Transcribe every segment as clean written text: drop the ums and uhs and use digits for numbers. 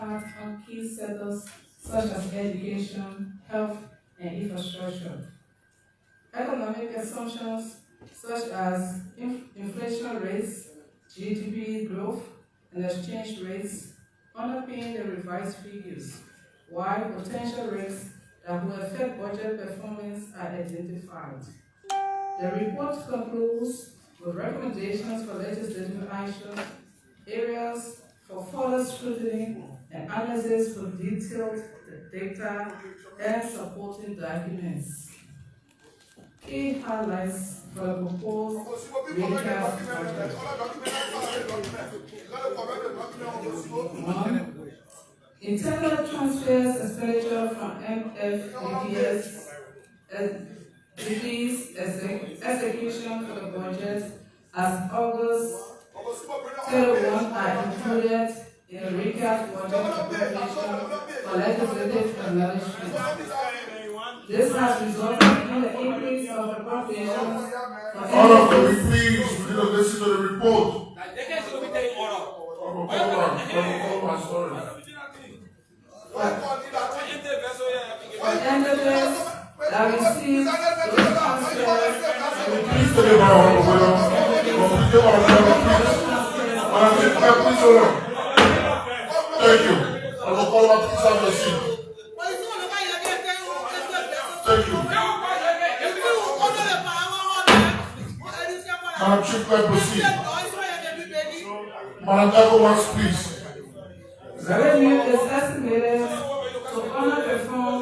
on key sectors such as education, health, and infrastructure. Economic assumptions such as inflation rates, GDP growth, and exchange rates underpin the revised figures, while potential risks that will affect budget performance are identified. The report concludes with recommendations for legislative action, areas for further scrutiny, and analysis for detailed data and supporting documents. Key highlights for the proposed recast budget. 1. Intended transfers expenditure from MFBPS release execution for the budget as August 31 are included in the recast budget appropriation for legislative acknowledgement. This has resulted in the increase of appropriations for all of you, please, we need to listen to the report. For entities that receive those transfers, Thank you. I will call up, please have your seat. Thank you. Madam Chief, let's proceed. Madam Ecowas, please. Revenue is estimated to underperform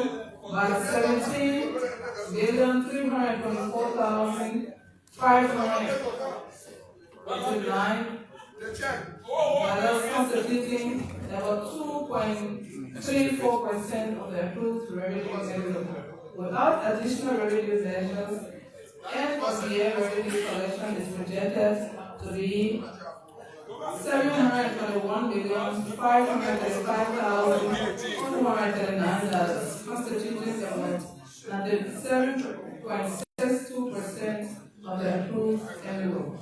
by 17,324,529 constituting about 2.34% of the approved revenue available. Without additional revenue measures, end of year revenue collection is projected to be $721,535,239, constituting about 97.62% of the approved envelope.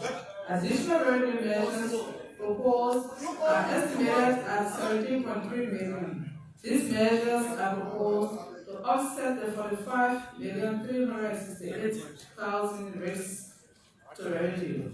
Additional revenue measures proposed are estimated at $17.3 million. These measures are proposed to offset the $45,368,000 risks to revenue.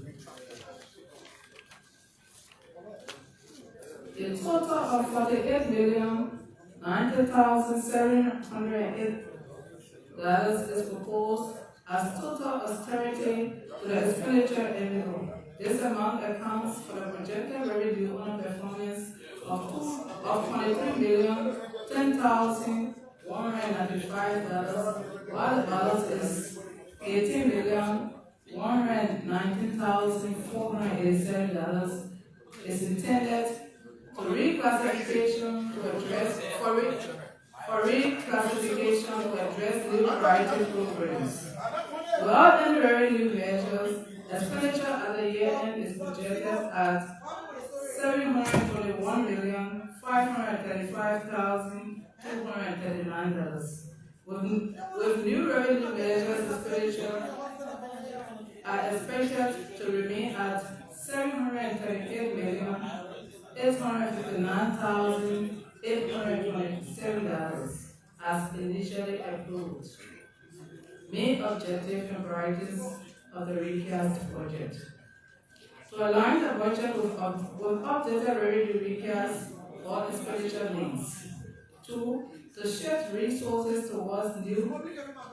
A total of $48,090,708 is proposed as total austerity to the expenditure envelope. This amount accounts for the projected revenue underperformance of $23,010,195, while the balance is $18,119,487 is intended to reclassification to address new priority programs. Without any revenue measures, expenditure at the year end is projected at $721,535,239. With new revenue measures, expenditure are expected to remain at $738,859,827 as initially approved. Main objectives and priorities of the recast budget. To align the budget with updated revenue recast or expenditure needs. 2. To shift resources towards new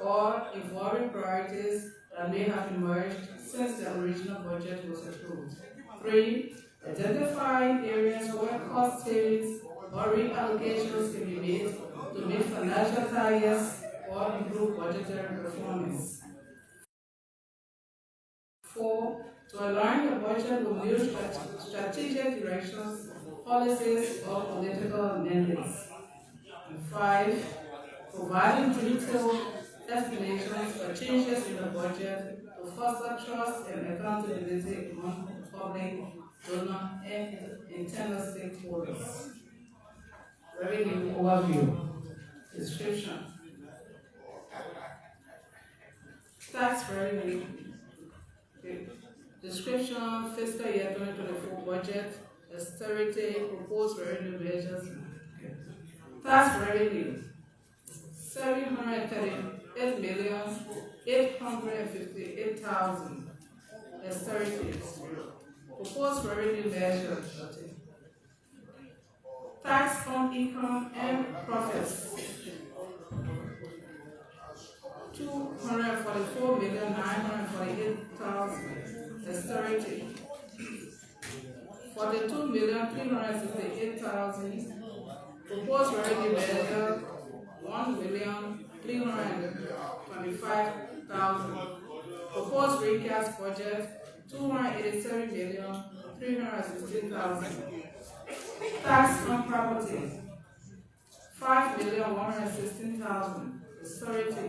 or evolving priorities that may have emerged since the original budget was approved. 3. Identify areas where cost savings or reallocations can be made to meet financial targets or improve budgetary performance. 4. To align the budget with new strategic directions, policies, or political mandates. And 5. Providing detailed explanations for changes in the budget to foster trust and accountability among public, donor, and internal stakeholders. Revenue overview. Description. Tax revenue. Description, fiscal year 2024 budget, austerity, proposed revenue measures. Tax revenue 738,858,000. Austerity. Proposed revenue measures. Tax on income and profits 244,948,000. Austerity. 42,368,000. Proposed revenue measure 1,325,000. Proposed recast budget 287,316,000. Tax on property 5,116,000. Austerity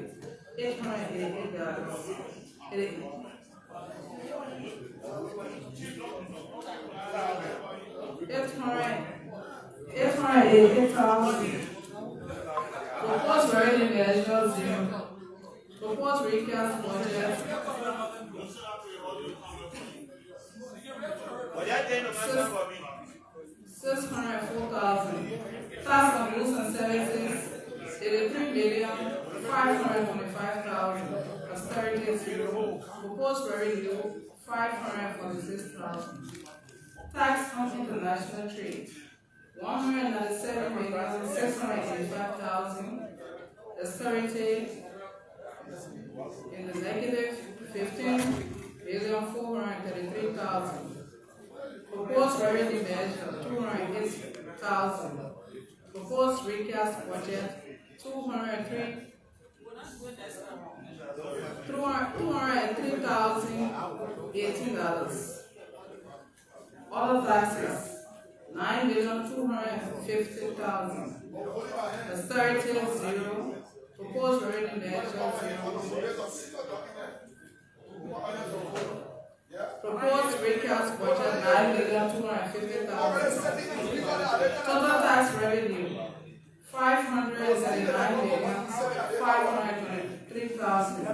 $888. 888,000. Proposed revenue measure 0. Proposed recast budget 604,000. Tax on goods and services 83,525,000. Austerity 0. Proposed revenue 546,000. Tax on international trade 197,685,000. Austerity in the negative 15,433,000. Proposed revenue measure 208,000. Proposed recast budget 203,018. Other taxes 9,250,000. Austerity 0. Proposed revenue measure 0. Proposed recast budget 9,250,000. Total tax revenue 539,523,000.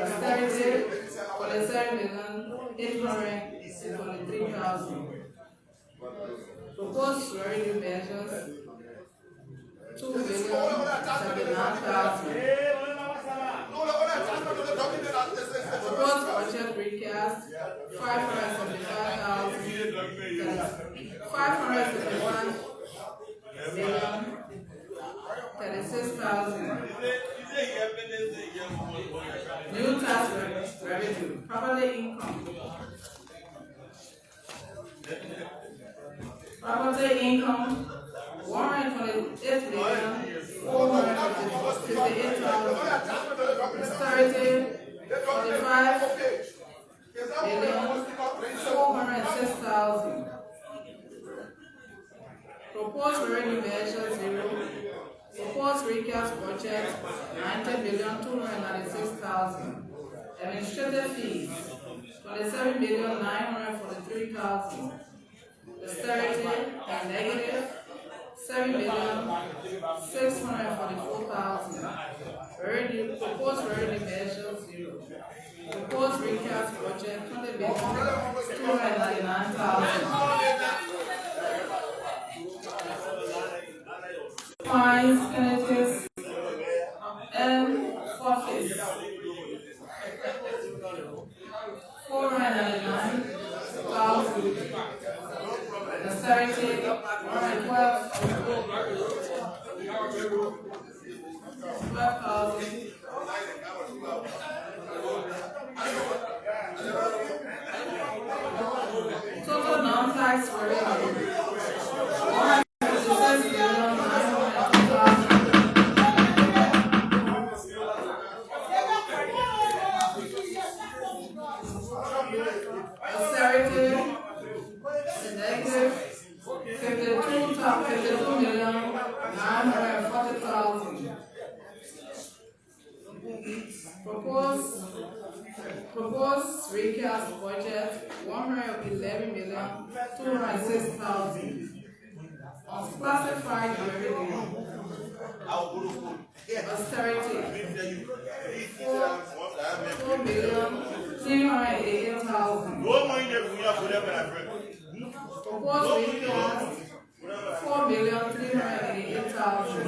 Austerity 47,823,000. Proposed revenue measures 2,079,000. Proposed budget recast 575,000. 575,036,000. New tax revenue. Property income. Property income 128,458,000. Austerity 45,406,000. Proposed revenue measure 0. Proposed recast budget 90,296,000. Administrative fees 27,943,000. Austerity and negative 7,644,000. Proposed revenue measure 0. Proposed recast budget 20,299,000. Fines, penalties, and forfeits 499,000. Austerity 12,000. Total non-tax revenue 156,902,000. Austerity negative 52,940,000. Proposed recast budget 111,206,000. Unclassified revenue. Austerity 4,388,000. Proposed recast 4,388,000.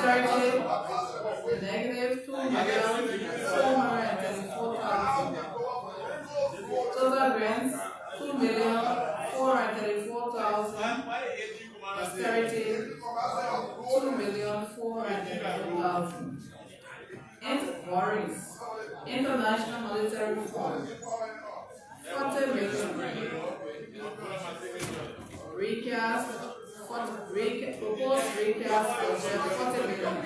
austerity, negative 2,434,000. Total grants 2,434,000. Austerity 2,434,000. Borrowings. International Monetary Fund 40 million. Recast, proposed recast budget 40 million.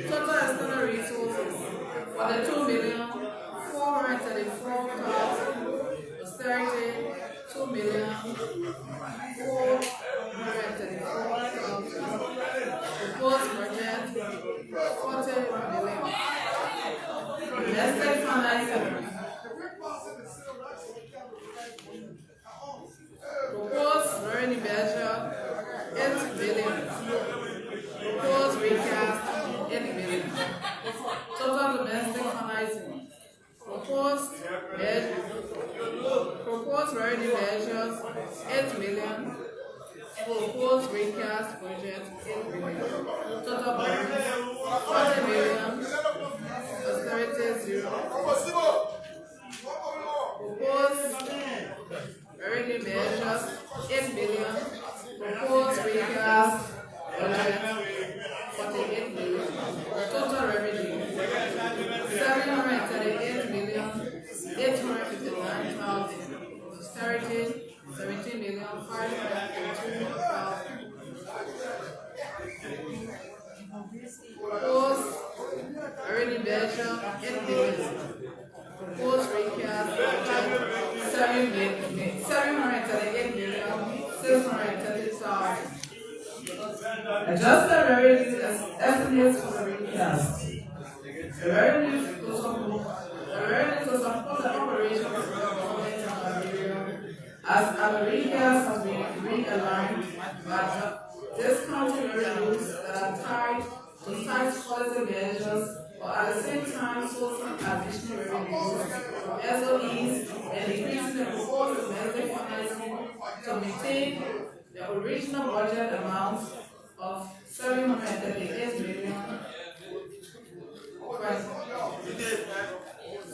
Total external resources for the 2,434,000. Austerity 2,434,000. Proposed budget 40 million. Domestic financing. Proposed revenue measure 8 billion. Proposed recast 8 billion. Total domestic financing. Proposed revenue measures 8 million. Proposed recast budget 8 billion. Total borrowings 40 million. Austerity 0. Proposed revenue measures 8 billion. Proposed recast budget 48 million. Total revenue 738,859,000. Austerity 17,552,000. Proposed revenue measure 8 billion. Proposed recast budget 738,630,000. Adjusted revenue estimates for the recast. The revenue to support the operations of the government of Liberia as our recast has been realigned by discounted revenues that are tied to tax policy measures, or at the same time sourcing additional revenues from SOEs and increasing the proposed domestic financing to maintain the original budget amount of 738 million.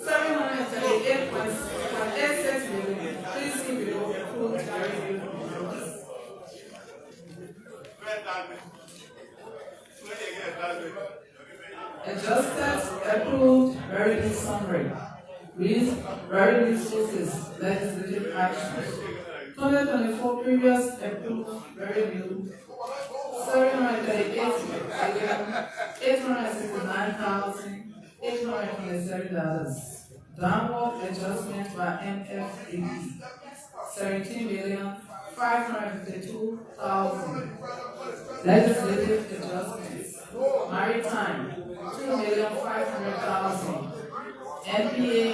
738.86 million. Please see below approved revenue numbers. Adjusted approved revenue summary. With revenue sources, legislative actions. 2024 previous approved revenue 738,869,827. Downward adjustment by MFAB 17,552,000. Legislative adjustments. Maritime 2,500,000. NPA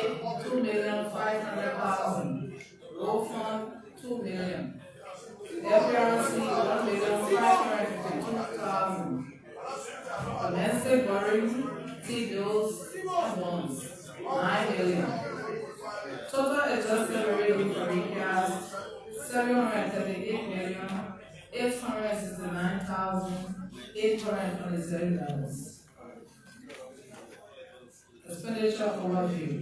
2,500,000. Road fund 2 million. FRC 1,552,000. Domestic borrowing, T-bills and bonds 9 million. Total adjusted revenue for recast 738,869,827. Expenditure overview.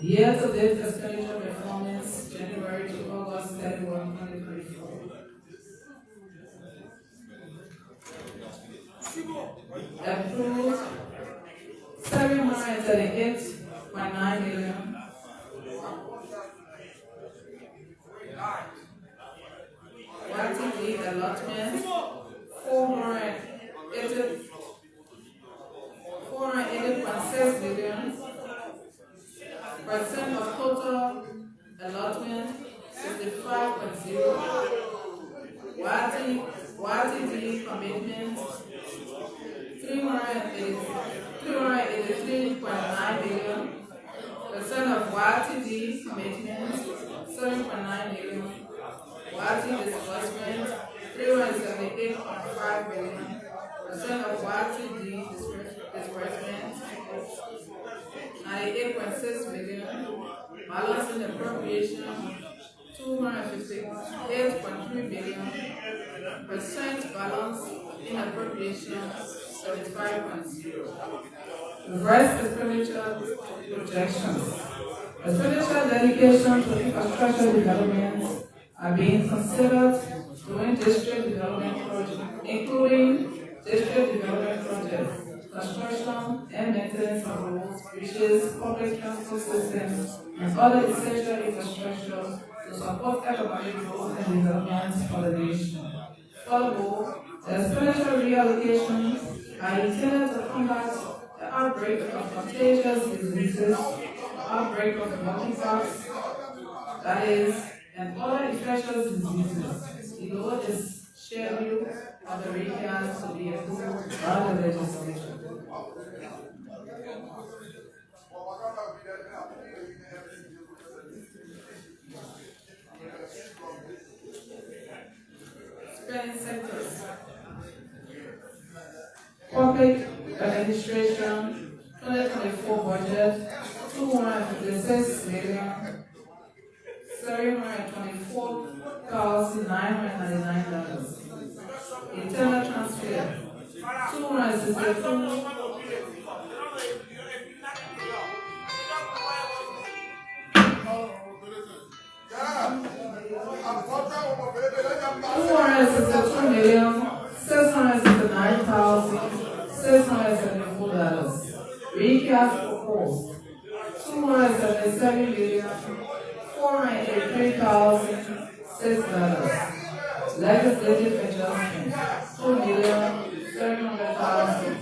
Year-to-date expenditure performance, January to August 31, 2024. Approved 738.9 million. YTD allotment 480.6 million. Percent of total allotment 65.0. YTD commitment 383.9 billion. Percent of YTD commitment 7.9 billion. YTD disbursement 378.5 billion. Percent of YTD disbursement 98.6 billion. Balance in appropriation 258.3 billion, percent balance in appropriation 75.0. Revised expenditure projections. Expenditure dedication to infrastructure development are being considered during district development projects, including district development projects, construction and maintenance of roads, bridges, public transport systems, and other essential infrastructure to support economic growth and development for the nation. Furthermore, the expenditure reallocations are intended to combat the outbreak of contagious diseases, outbreak of monkeypox, that is, and other infectious diseases. The law is scheduled of the recast to be approved by the legislature. Spending sectors. Public administration 2024 budget 256 million $724,999. Internal transfer 262 $262,669,674. Recast proposed $277,483,006. Legislative adjustment $2,700,000.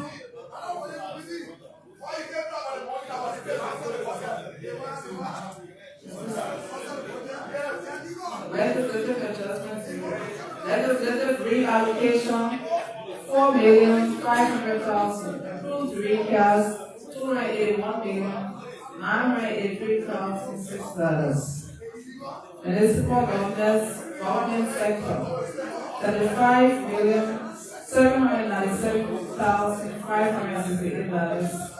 Legislative adjustments. Legislative reallocation $4,500,000. Approved recast $281,983,006. Municipal government sector $35,797,568.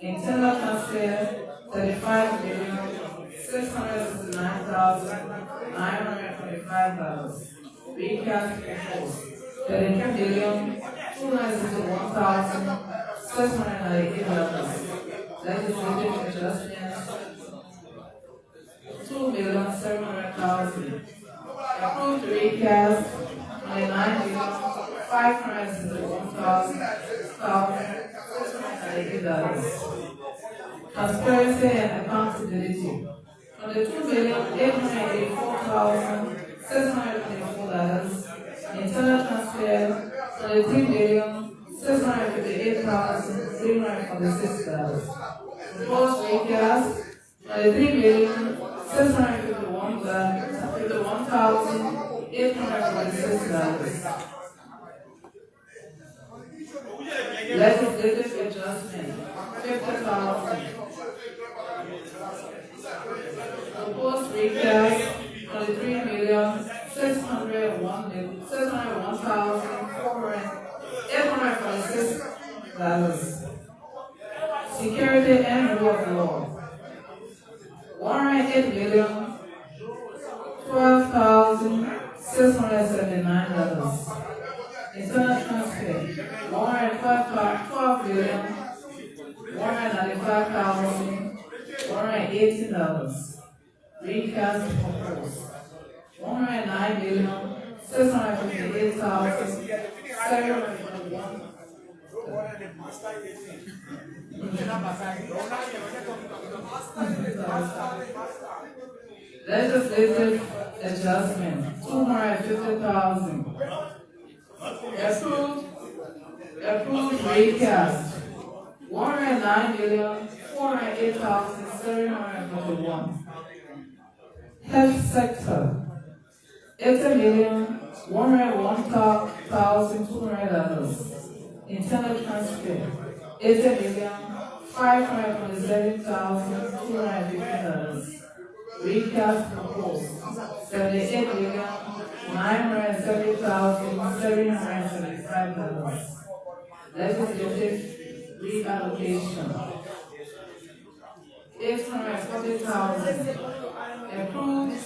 Internal transfer $35,669,925. Recast proposed $33,261,698. Legislative adjustments $2,700,000. Approved recast $9,561,698. Transparency and accountability on the $2,884,624. Internal transfer on the $3,658,346. Proposed recast on the $3,651,846. Legislative adjustment $50,000. Proposed recast on the $3,601,846. Security and rule of law $108,012,679. Internal transfer $195,118. Recast proposed $109,658,741. Legislative adjustment $250,000. Approved recast $109,408,741. Health sector $80,101,200. Internal transfer $80,527,250. Recast proposed $78,970,775. Legislative reallocation $840,000. Approved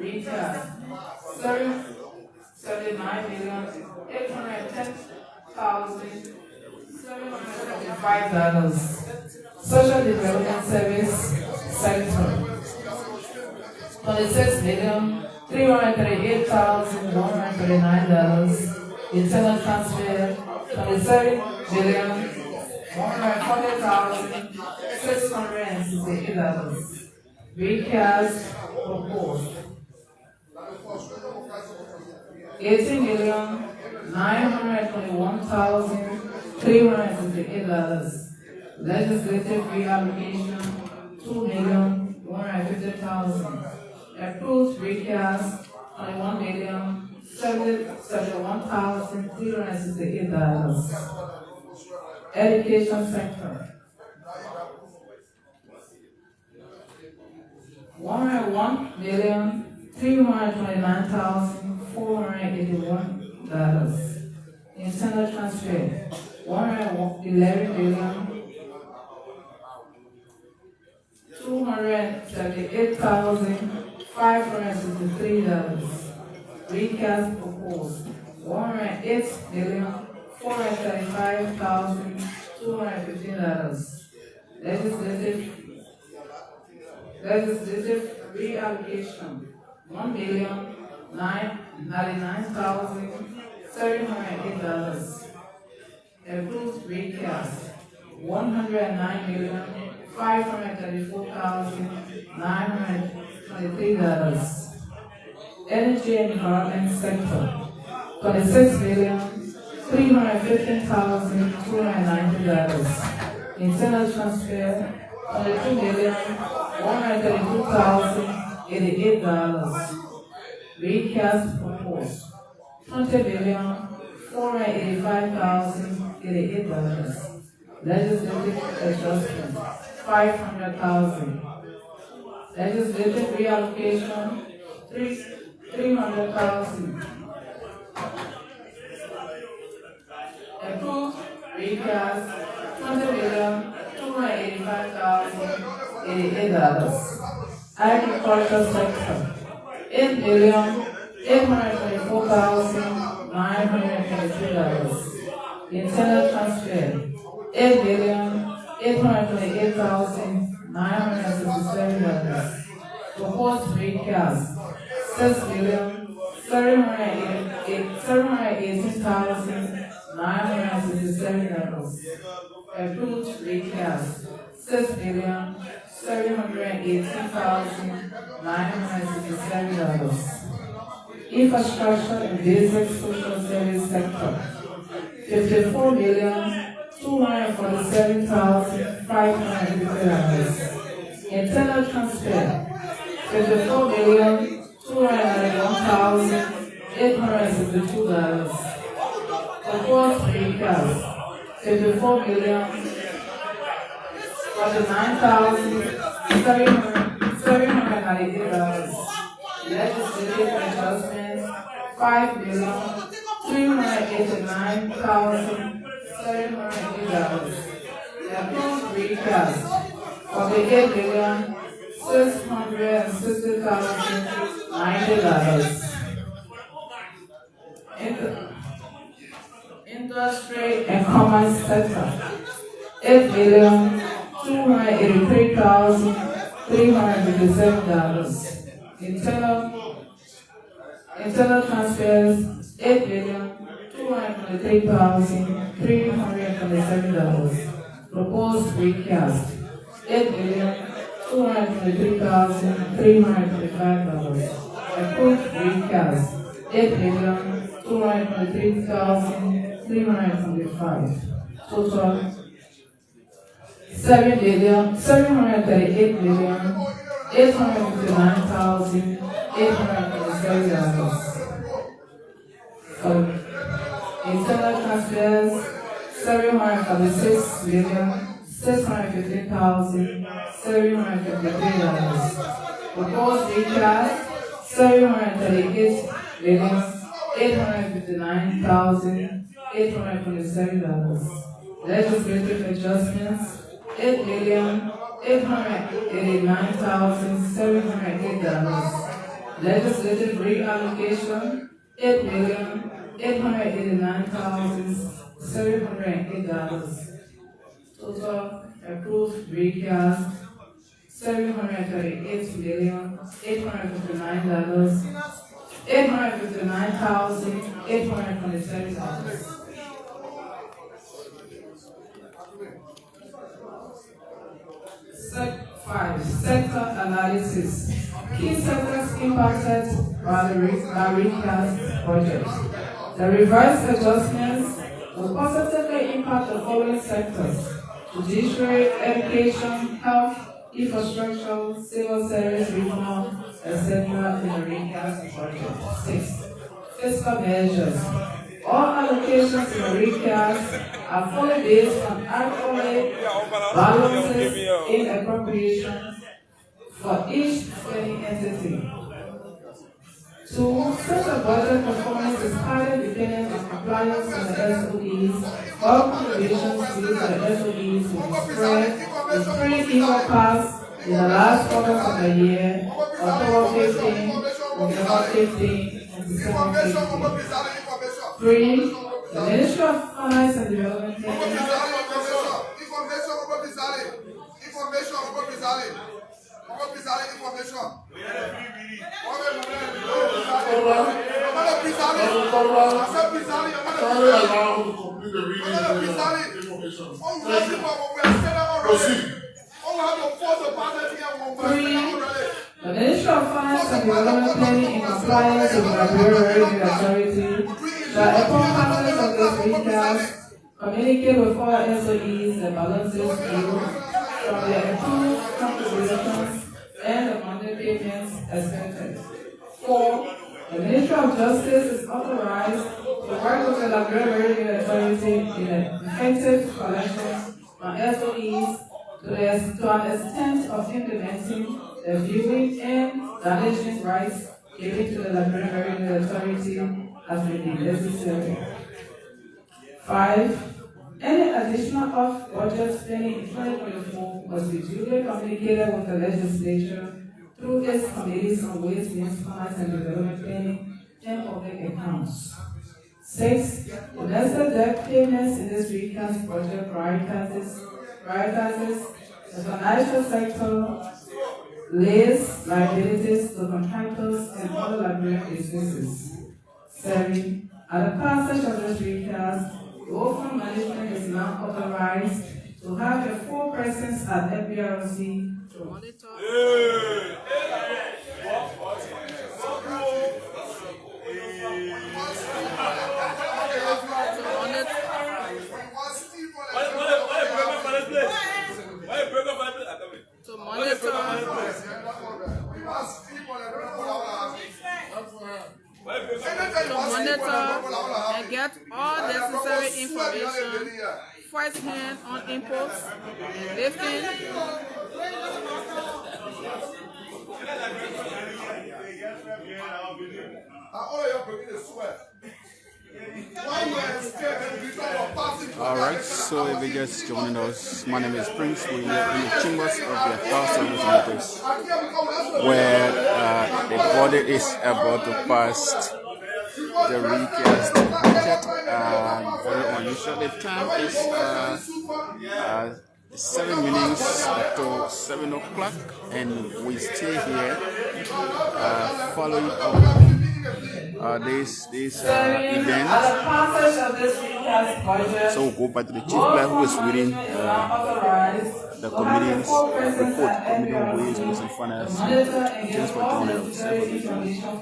Recast, 79,810,775. Social Development Service Sector, 26,338,139. Internal transfer, 27,140,668. Recast proposed, 18,921,358. Legislative reallocation, 2,150,000. Approved recast, 21,771,368. Education sector, 101,329,481. Internal transfer, 111,278,563. Recast proposed, 108,435,215. Legislative reallocation, 1,099,708. Approved recast, 109,534,923. Energy and environment sector, 26,315,290. Internal transfer, 22,132,088. Recast proposed, 20,485,088. Legislative adjustment, 500,000. Legislative reallocation, 300,000. Approved recast, 20,285,088. Agriculture sector, 8,824,923. Internal transfer, 8,828,967. Proposed recast, 6,718,967. Approved recast, 6,718,967. Infrastructure and basic social service sector, 54,247,550. Internal transfer, 54,291,862. Proposed recast, 54,049,798. Legislative adjustments, 5,389,708. Approved recast, 48,660,090. Industry and commerce sector, 8,283,357. Internal transfers, 8,223,327. Proposed recast, 8,223,325. Approved recast, 8,223,325. Total, 7,758,859,827. Internal transfers, 746,615,753. Proposed recast, 738,859,827. Legislative adjustments, 8,889,708. Legislative reallocation, $8,889,708. Total approved recast, $738,859, $859,827. 5. Sector analysis. Key sectors impacted by the recast project. The revised adjustments will positively impact the following sectors: judiciary, education, health, infrastructure, civil service reform, etc. in the recast project. 6. Fiscal measures. All allocations in the recast are fully based on actual balances in appropriations for each spending entity. 2. Such a budget performance is highly dependent on compliance with the SOEs. All contributions due to the SOEs will be spread in 3 equal parts in the last quarter of the year, October 15, November 15, and December 15. 3. The Ministry of Finance and Development The Ministry of Finance and Development Planning, in compliance with the Liberia Revenue Authority, shall upon passage of this recast, communicate with all SOEs the balances due from their approved contributions and the monthly payments expected. 4. The Ministry of Justice is authorized to work with the Liberia Revenue Authority in the effective collection on SOEs to an extent of implementing the viewing and damaging rights given to the Liberia Revenue Authority as may be necessary. 5. Any additional off-budget spending in 2024 must be duly communicated with the legislature through its committees on ways, means, finance, and development planning and public accounts. 6. The lesser debt payments in this recast project prioritizes the financial sector, lays liabilities to contractors and other Liberian businesses. 7. At the passage of this recast, the Open Management is now authorized to have a full presence at FBRC to monitor. To monitor and get all necessary information firsthand on imports and lifting. Alright, so if you're just joining us, my name is Prince. We're here in the chambers of the House of Representatives, where the body is about to pass the recast budget. Very unusual. The time is 7 minutes to 7 o'clock, and we stay here following up this event. So we'll go back to the chief player who is reading the committee's report, Committee on Ways, Means and Finance. Thanks for joining us.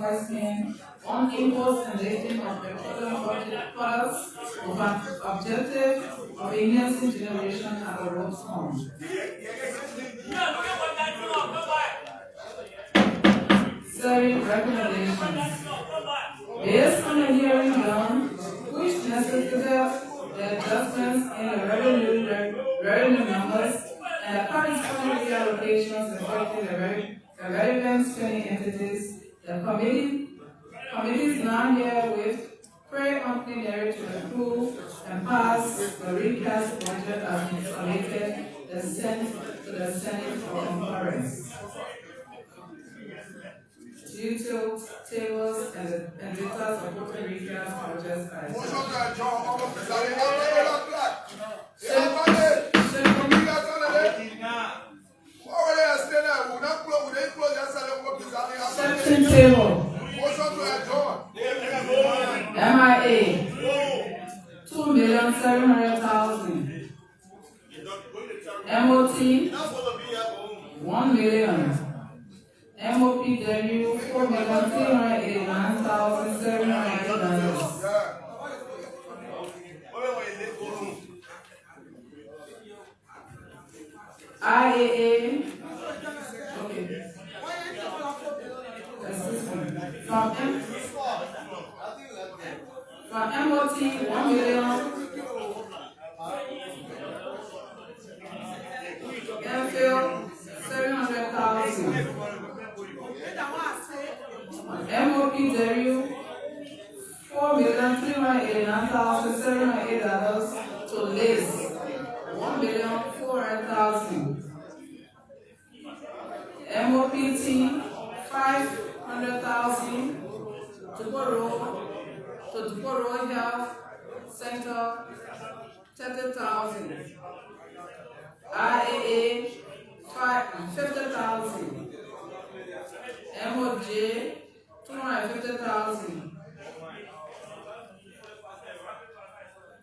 On imports and lifting of petroleum products with an objective of enhancing generation at the road's home. 7. Recommendations. Based on the hearing done, which necessitated the adjustments in the revenue numbers and the corresponding reallocations affecting the relevant spending entities, the committees now herewith pray on plenary to approve and pass the recast budget as submitted to the Senate for concurrence. 2. detailed tables and data supporting Recast projects are Section table. MIA 2,700,000. MOT 1 million. MOPW 4,389,700. IAA, okay. From MOT 1 million. MPhil 700,000. MOPW 4,389,708 to list $1,400,000. MOPT 500,000 to Borough Health Center 30,000. IAA 50,000. MOJ 250,000.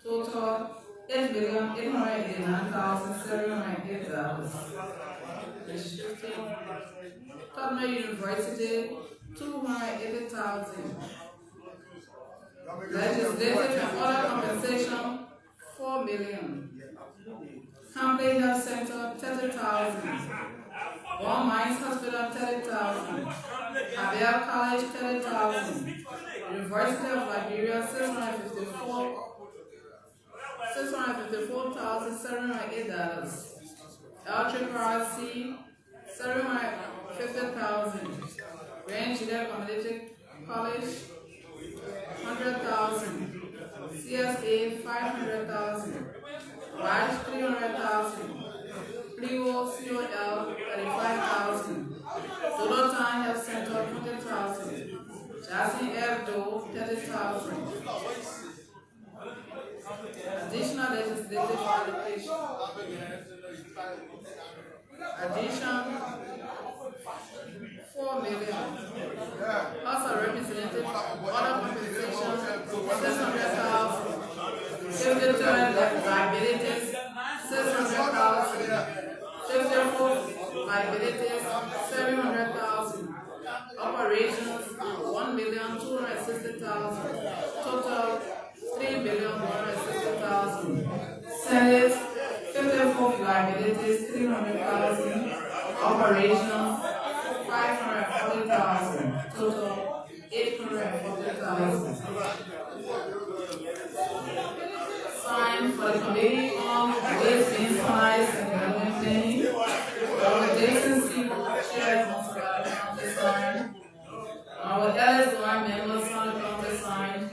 Total $8,889,708. Tottenham University 280,000. Legislative and other compensation 4 million. Camden Health Center 30,000. One Mines Hospital 30,000. Abel College 30,000. University of Liberia 654,708. LCCC 750,000. Range Community College 100,000. CSA 500,000. Watch 300,000. Plivo COL 35,000. Dolotan Health Center 20,000. Jassy Evdo 30,000. Additional legislative allocation. Addition 4 million. Also represented other compensation 600,000. Secretary liabilities 600,000. Secretary liabilities 700,000. Operations 1,260,000. Total 3,160,000. Senate 54 liabilities 300,000. Operations 540,000. Total 840,000. Signed for the Committee on Waste, Means, Supplies, and Development Planning. Jason C. Chair, County signed. Our Ellis Line member, Son County signed.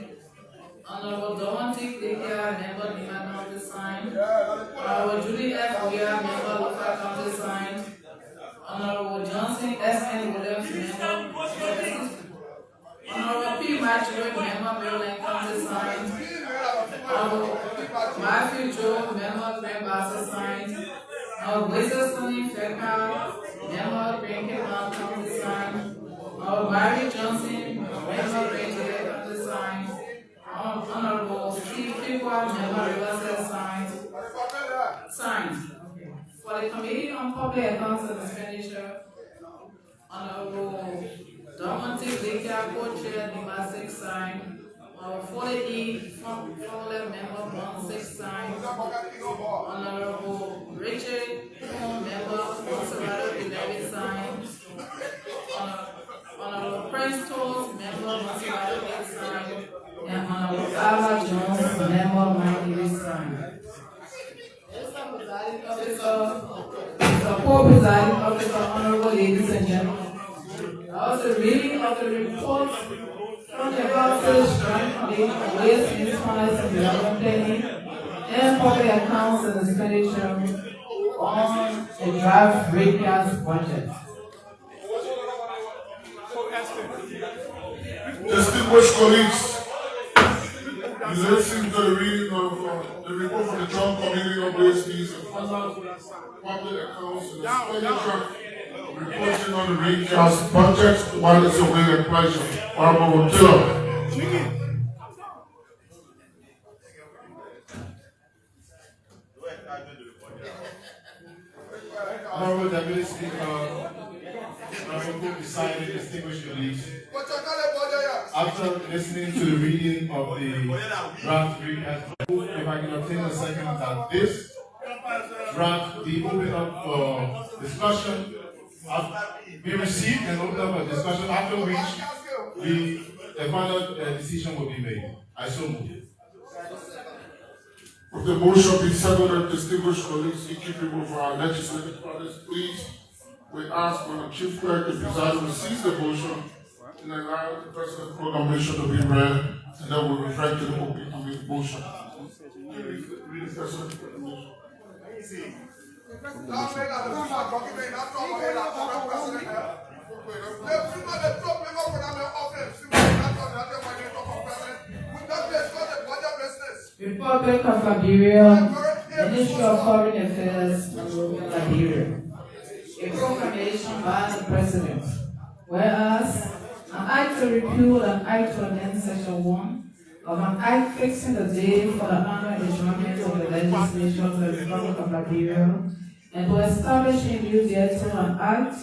Honorable Domantic Dikia, member, Lima County signed. Honorable Julie F. Weir, member, Local County signed. Honorable Johnson S.N. Williams, member. Honorable P. Matthew, member, Maryland County signed. Honorable Matthew Joe, member, Grand Bassa signed. Honorable Blazer Sonny Fekka, member, Grand Cape County signed. Honorable Barry Johnson, member, Grand Cape County signed. Honorable Steve Piqua, member, Riverside signed. For the Committee on Public Accounts and Expenditure, Honorable Domantic Dikia, co-chair, Lima 6 signed. Honorable 40E, former member, 16 signed. Honorable Richard, member, Conservative 11 signed. Honorable Prince Toles, member, Conservative 8 signed. And Honorable Alva Jones, member, 98 signed. The co-presiding officer, honorable ladies and gentlemen. Also reading of the report from the House's Joint Committee on Waste, Means, Supplies, and Development Planning and Public Accounts and Expenditure on the draft Recast budget. Distinguished colleagues, you listen to the reading of the report from the Joint Committee on Ways and Public Accounts and Expenditure, reporting on the recast budget. While it's a way and pleasure, Honorable Taylor. Honorable Deputy Speaker, Honorable Presiding Distinguished colleagues, after listening to the reading of the draft recast, if I can obtain a second that this draft be opened up for discussion, be received and opened up for discussion, after which the final decision will be made. I so move. With the motion being seconded, distinguished colleagues, in keeping with our legislative practice, please, we ask for the Chief Clerk to preside over seize the motion and allow the President's proclamation to be read, and then we'll refer to the open committee motion. Read the President's proclamation. Republic of Liberia, Ministry of Foreign Affairs, Liberia. A proclamation by the President. Whereas, an act to repeal and act to amend Section 1 of an act fixing the day for the annual adjournment of the legislature of the Republic of Liberia, and to establish in lieu thereto an act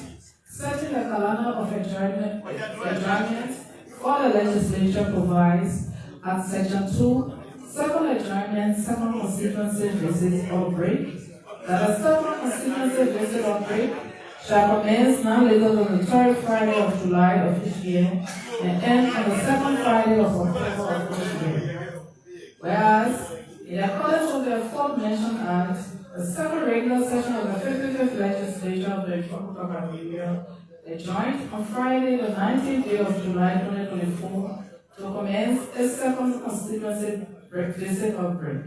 setting a calendar of adjournment for the legislature provides at Section 2, second adjournment, second constituency visit or break, that a second constituency visit or break shall commence not later than the third Friday of July of each year and end on the second Friday of October of each year. Whereas, in accordance with the aforementioned Act, the second regular session of the 55th Legislature of the Republic of Liberia adjourned on Friday, the 19th day of July 2024, to commence a second constituency visit or break.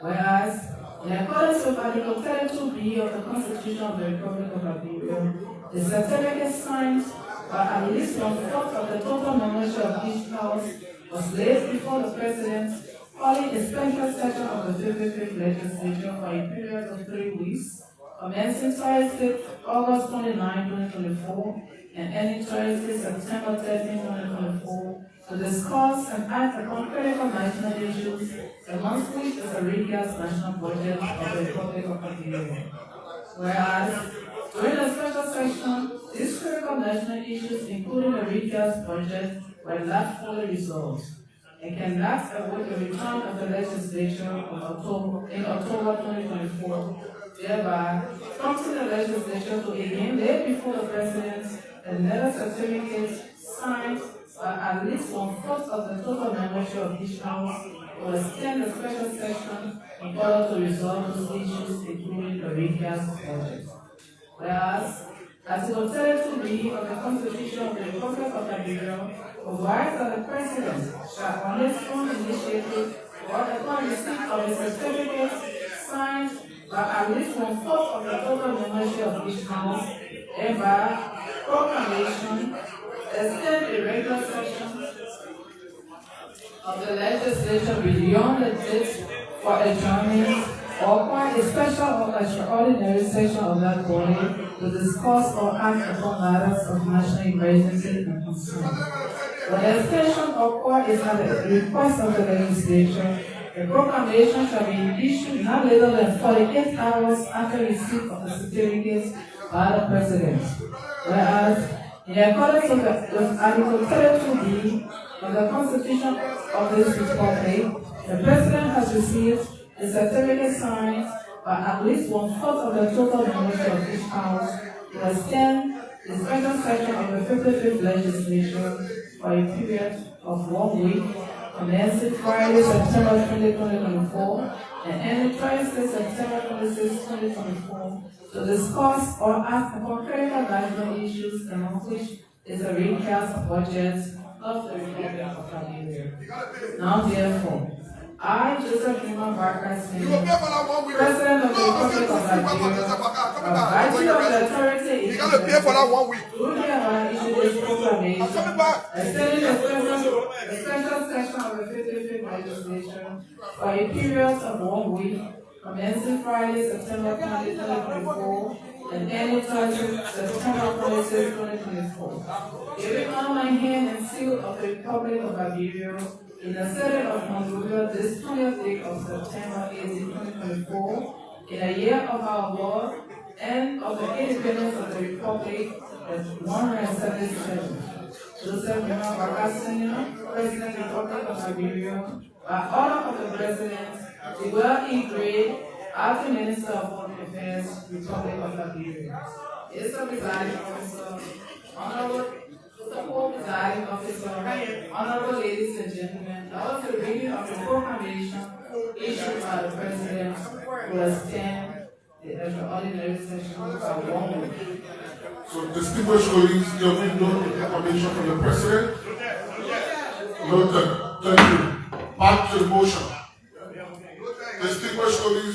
Whereas, in accordance with Article 32B of the Constitution of the Republic of Liberia, the certificate signed by at least 1/4 of the total membership of each House was laid before the President, calling a special session of the 55th Legislature for a period of 3 weeks, commencing Thursday, August 29, 2024, and ending Thursday, September 13, 2024, to discuss and act upon critical national issues, amongst which is the recast national budget of the Republic of Liberia. Whereas, during the special session, these critical national issues, including the recast budget, were not fully resolved, and can last await the return of the legislature in October 2024, thereby prompting the legislature to again lay before the President another certificate signed by at least 1/4 of the total membership of each House to extend the special session in order to resolve those issues, including the recast budget. Whereas, Article 32B of the Constitution of the Republic of Liberia provides that the President shall, on his own initiative or upon receipt of a certificate signed by at least 1/4 of the total membership of each House, and by proclamation, extend a regular session of the legislature beyond the date for adjournment, or appoint a special or extraordinary session of that body to discuss or act upon matters of national emergency and concern. When the extension or court is at the request of the legislature, a proclamation shall be issued not later than 48 hours after receipt of the certificate by the President. Whereas, in accordance with Article 32B of the Constitution of this Republic, the President has received a certificate signed by at least 1/4 of the total membership of each House to extend the special session of the 55th Legislature for a period of 1 week, commencing Friday, September 20, 2024, and ending Thursday, September 26, 2024, to discuss or act upon critical national issues, among which is the recast budget of the Republic of Liberia. Now, therefore, I, Joseph Newman Barker, President of the Republic of Liberia, by virtue of the authority issued do hereby issue this proclamation, extending the special session of the 55th legislature for a period of 1 week, commencing Friday, September 20, 2024, and ending Thursday, September 26, 2024. Giving on my hand and seal of the Republic of Liberia in the setting of Monrovia this 20th day of September 18, 2024, in a year of our Lord and of the independence of the Republic as 177. Joseph Newman Barker Sr., President of the Republic of Liberia, by order of the President, the well-engraved Acting Minister of Foreign Affairs, Republic of Liberia. Yes, presiding officer, honorable presiding officer, honorable ladies and gentlemen, that was the reading of the proclamation issued by the President who extend the extraordinary session by 1 week. So, distinguished colleagues, you have been noted the proclamation from the President. Noted. Thank you. Back to the motion. Distinguished colleagues.